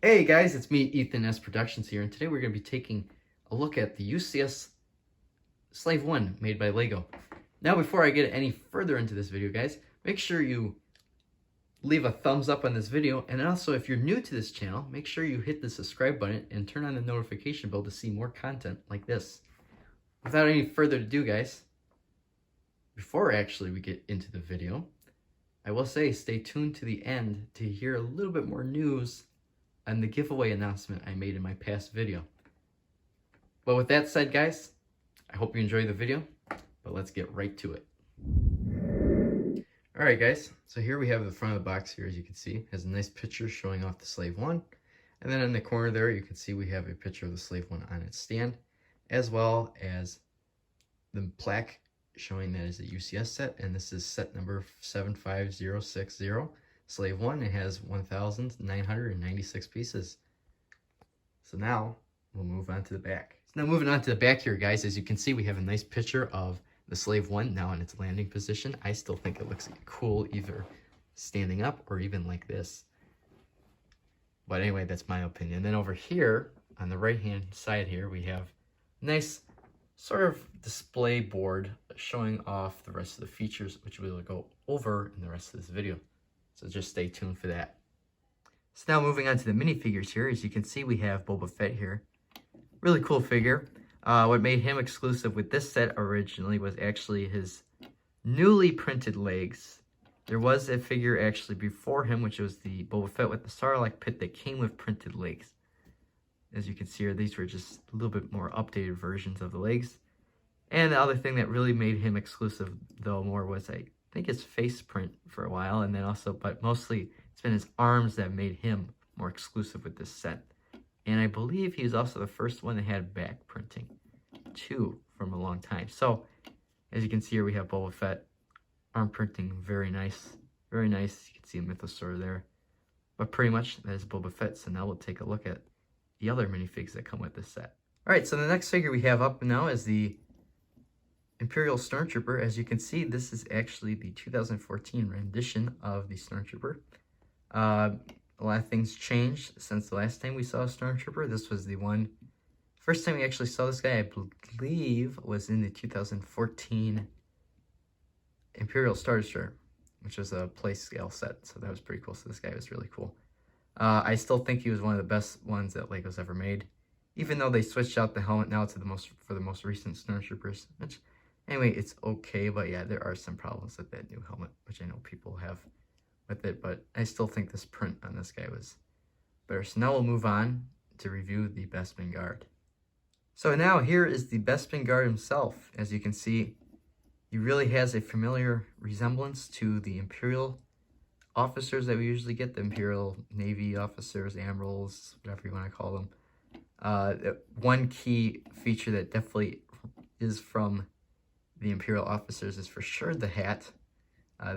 Hey guys, it's me, Ethan S. Productions here, and today we're going to be taking a look at the UCS Slave 1 made by LEGO. Now, before I get any further into this video, guys, make sure you leave a thumbs up on this video, and also if you're new to this channel, make sure you hit the subscribe button and turn on the notification bell to see more content like this. Without any further ado, guys, before actually we get into the video, I will say stay tuned to the end to hear a little bit more news on the giveaway announcement I made in my past video. But with that said, guys, I hope you enjoy the video, but let's get right to it. Alright guys, so here we have the front of the box here, as you can see. It has a nice picture showing off the Slave 1. And then in the corner there, you can see we have a picture of the Slave 1 on its stand, as well as the plaque showing that is a UCS set, and this is set number 75060. Slave 1, it has 1,996 pieces. So now we'll move on to the back. So now moving on to the back here, guys, as you can see, we have a nice picture of the Slave 1 now in its landing position. I still think it looks cool either standing up or even like this. But anyway, that's my opinion. Then over here on the right hand side here, we have a nice sort of display board showing off the rest of the features, which we will go over in the rest of this video. So just stay tuned for that. So now moving on to the minifigures here, as you can see, we have Boba Fett here. Really cool figure. What made him exclusive with this set originally was actually his newly printed legs. There was a figure actually before him, which was the Boba Fett with the Sarlacc pit that came with printed legs. As you can see here, these were just a little bit more updated versions of the legs. And the other thing that really made him exclusive, though, more was I think his face print for a while, and then also, but mostly it's been his arms that made him more exclusive with this set. And I believe he was also the first one that had back printing too from a long time. So as you can see here, we have Boba Fett arm printing, very nice, very nice. You can see a mythosaur there, but pretty much that is Boba Fett. So now we'll take a look at the other minifigs that come with this set. All right, so the next figure we have up now is the Imperial Stormtrooper. As you can see, this is actually the 2014 rendition of the Stormtrooper. A lot of things changed since the last time we saw a Stormtrooper. This was the first time we actually saw this guy, I believe, was in the 2014 Imperial Star Destroyer, which was a play scale set. So that was pretty cool. So this guy was really cool. I still think he was one of the best ones that LEGO's ever made, even though they switched out the helmet now to for the most recent Stormtroopers, which anyway, it's okay, but yeah, there are some problems with that new helmet, which I know people have with it, but I still think this print on this guy was better. So now we'll move on to review the Bespin Guard. So now here is the Bespin Guard himself. As you can see, he really has a familiar resemblance to the Imperial officers that we usually get, the Imperial Navy officers, admirals, whatever you want to call them. One key feature that definitely is from the Imperial officers is for sure the hat.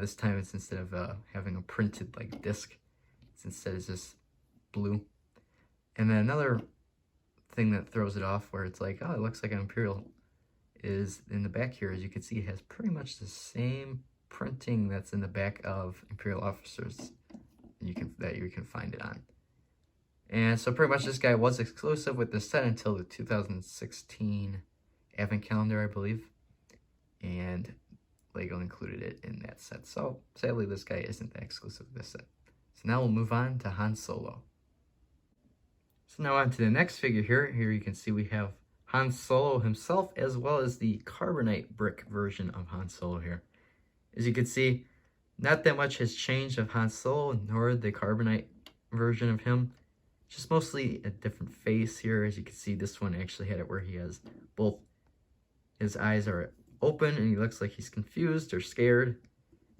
This time it's instead of having a printed like disc, it's just blue. And then another thing that throws it off, where it's like, oh, it looks like an Imperial, is in the back here. As you can see, it has pretty much the same printing that's in the back of Imperial officers that you can find it on. And so pretty much this guy was exclusive with this set until the 2016 Advent calendar, I believe. And LEGO included it in that set. So sadly, this guy isn't that exclusive to this set. So now we'll move on to Han Solo. So now on to the next figure here. Here you can see we have Han Solo himself, as well as the carbonite brick version of Han Solo here. As you can see, not that much has changed of Han Solo, nor the carbonite version of him. Just mostly a different face here. As you can see, this one actually had it where he has both his eyes are open and he looks like he's confused or scared.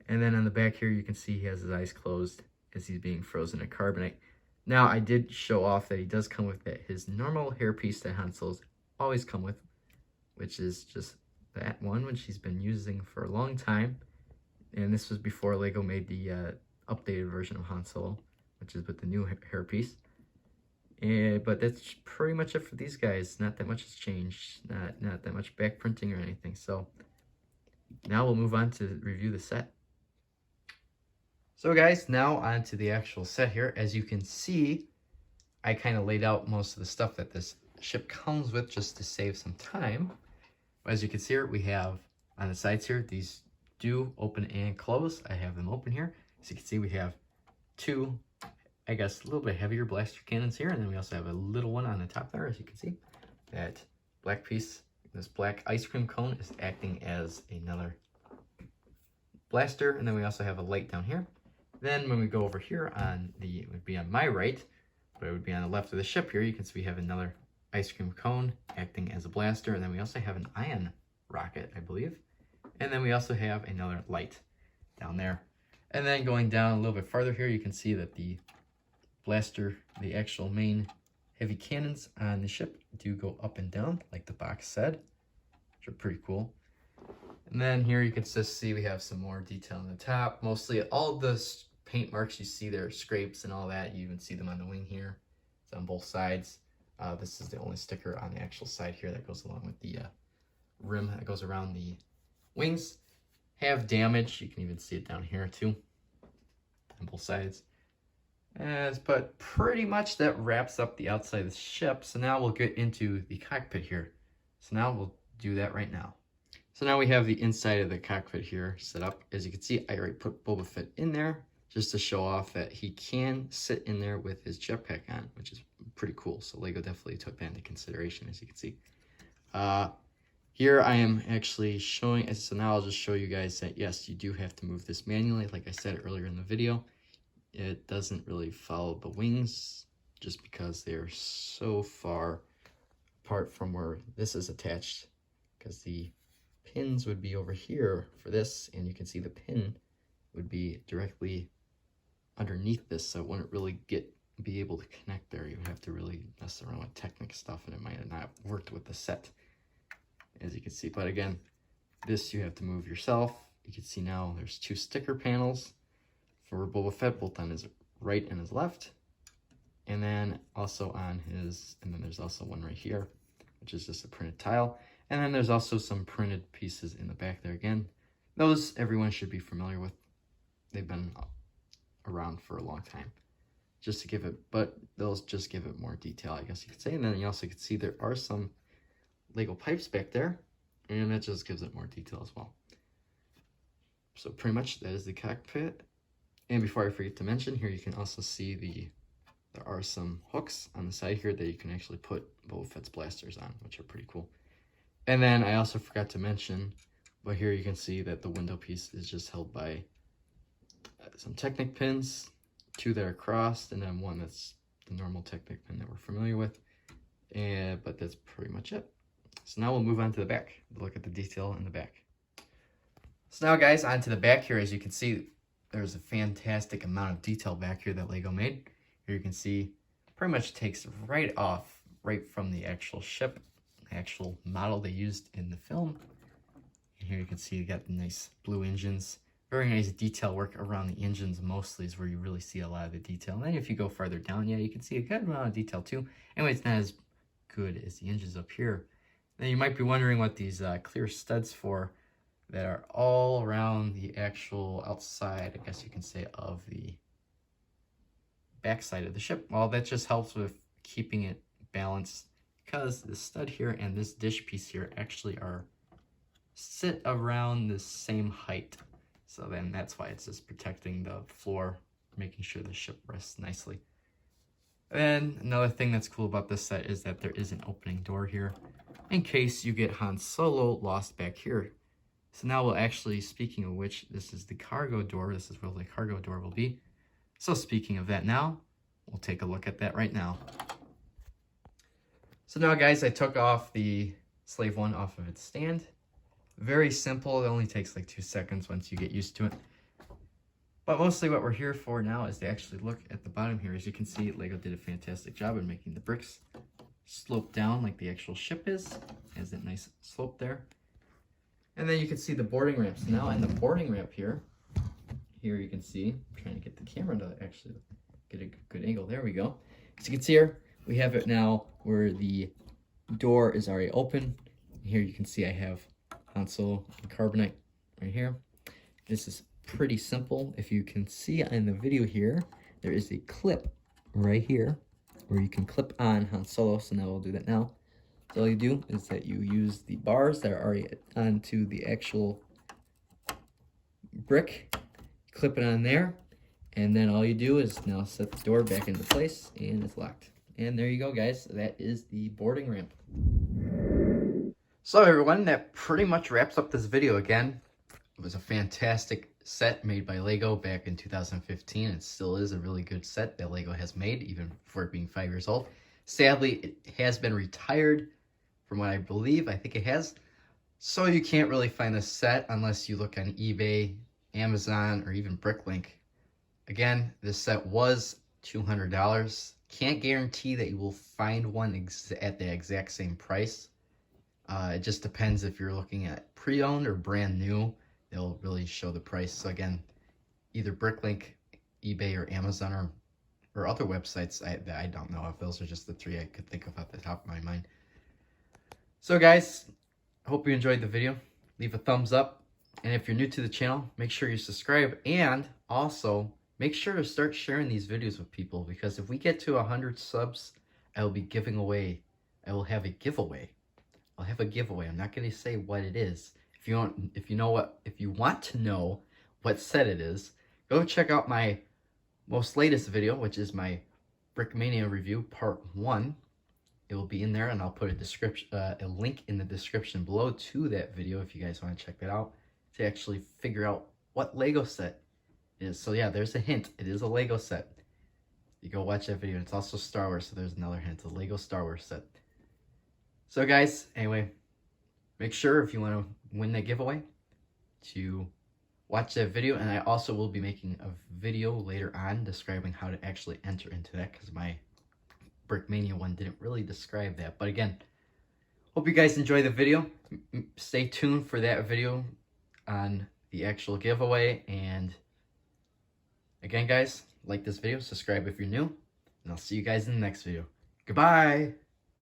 And then on the back here, you can see he has his eyes closed as he's being frozen in carbonite. Now, I did show off that he does come with his normal hairpiece that Han Solo's always come with, which is just that one, which he's been using for a long time. And this was before LEGO made the updated version of Han Solo, which is with the new hairpiece. But that's pretty much it for these guys. Not that much has changed. Not that much back printing or anything. So now we'll move on to review the set. So guys, now on to the actual set here. As you can see, I kind of laid out most of the stuff that this ship comes with just to save some time. As you can see here, we have on the sides here, these do open and close. I have them open here. As you can see, we have two, I guess, a little bit heavier blaster cannons here. And then we also have a little one on the top there, as you can see. That black piece, this black ice cream cone is acting as another blaster. And then we also have a light down here. Then when we go over here it would be on my right, but it would be on the left of the ship here, you can see we have another ice cream cone acting as a blaster. And then we also have an ion rocket, I believe. And then we also have another light down there. And then going down a little bit farther here, you can see that the blaster, the actual main heavy cannons on the ship do go up and down, like the box said, which are pretty cool. And then here you can just see we have some more detail on the top. Mostly all of the paint marks you see there, scrapes and all that, you even see them on the wing here. It's on both sides. This is the only sticker on the actual side here that goes along with the rim that goes around the wings. Have damage, you can even see it down here too, on both sides. But pretty much that wraps up the outside of the ship. So now we'll get into the cockpit here. So now we'll do that right now. So now we have the inside of the cockpit here set up. As you can see, I already put Boba Fett in there just to show off that he can sit in there with his jetpack on, which is pretty cool. So LEGO definitely took that into consideration, as you can see. Here I am actually showing, so now I'll just show you guys that yes, you do have to move this manually. Like I said earlier in the video, it doesn't really follow the wings just because they're so far apart from where this is attached, because the pins would be over here for this, and you can see the pin would be directly underneath this, so it wouldn't really be able to connect there. You would have to really mess around with technical stuff, and it might have not worked with the set, as you can see. But again, this you have to move yourself. You can see now there's two sticker panels for Boba Fett, both on his right and his left, and then also on his, and then there's also one right here, which is just a printed tile. And then there's also some printed pieces in the back there again. Those everyone should be familiar with. They've been around for a long time. Just to give it, but those just give it more detail, I guess you could say. And then you also can see there are some Lego pipes back there, and that just gives it more detail as well. So pretty much that is the cockpit. And before I forget to mention, here you can also see there are some hooks on the side here that you can actually put Boba Fett's blasters on, which are pretty cool. And then I also forgot to mention, but here you can see that the window piece is just held by some Technic pins, two that are crossed, and then one that's the normal Technic pin that we're familiar with. But that's pretty much it. So now we'll move on to the back, look at the detail in the back. So now guys, on to the back here. As you can see, there's a fantastic amount of detail back here that LEGO made. Here you can see pretty much takes right from the actual ship, actual model they used in the film. And here you can see you got the nice blue engines. Very nice detail work around the engines mostly is where you really see a lot of the detail. And then if you go farther down, yeah, you can see a good amount of detail too. Anyway, it's not as good as the engines up here. Then you might be wondering what these clear studs for that are all around the actual outside, I guess you can say, of the backside of the ship. Well, that just helps with keeping it balanced, because the stud here and this dish piece here actually sit around the same height. So then that's why it's just protecting the floor, making sure the ship rests nicely. And another thing that's cool about this set is that there is an opening door here in case you get Han Solo lost back here. So now we'll actually, speaking of which, this is the cargo door. This is where the cargo door will be. So speaking of that now, we'll take a look at that right now. So now guys, I took off the Slave 1 off of its stand. Very simple, it only takes like 2 seconds once you get used to it. But mostly what we're here for now is to actually look at the bottom here. As you can see, LEGO did a fantastic job in making the bricks slope down like the actual ship is. It has that nice slope there. And then you can see the boarding ramps. Now in the boarding ramp here you can see, I'm trying to get the camera to actually get a good angle. There we go. As you can see here, we have it now where the door is already open. Here you can see I have Han Solo and Carbonite right here. This is pretty simple. If you can see in the video here, there is a clip right here where you can clip on Han Solo, so now we'll do that now. So all you do is that you use the bars that are already onto the actual brick, clip it on there, and then all you do is now set the door back into place, and it's locked. And there you go, guys. That is the boarding ramp. So everyone, that pretty much wraps up this video again. It was a fantastic set made by Lego back in 2015. It still is a really good set that Lego has made, even for it being 5 years old. Sadly, it has been retired from what I believe. I think it has. So you can't really find this set unless you look on eBay, Amazon, or even Bricklink. Again, this set was $200. Can't guarantee that you will find one at the exact same price. It just depends if you're looking at pre-owned or brand new. They'll really show the price. So again, either Bricklink, eBay, or Amazon, or other websites that I don't know if. Those are just the three I could think of off the top of my mind. So guys, I hope you enjoyed the video. Leave a thumbs up. And if you're new to the channel, make sure you subscribe. And also, make sure to start sharing these videos with people, because if we get to 100 subs, I will have a giveaway. I'll have a giveaway. I'm not going to say what it is. If you want to know what set it is, go check out my most latest video, which is my Brickmania review part 1. It will be in there, and I'll put a link in the description below to that video if you guys want to check that out, to actually figure out what Lego set it is. So yeah, there's a hint. It is a Lego set. You go watch that video. It's also Star Wars, so there's another hint. A Lego Star Wars set. So guys, anyway, make sure if you want to win that giveaway to watch that video. And I also will be making a video later on describing how to actually enter into that, because my Brickmania one didn't really describe that. But again, hope you guys enjoy the video. Stay tuned for that video on the actual giveaway. And again, guys, like this video, subscribe if you're new, and I'll see you guys in the next video. Goodbye!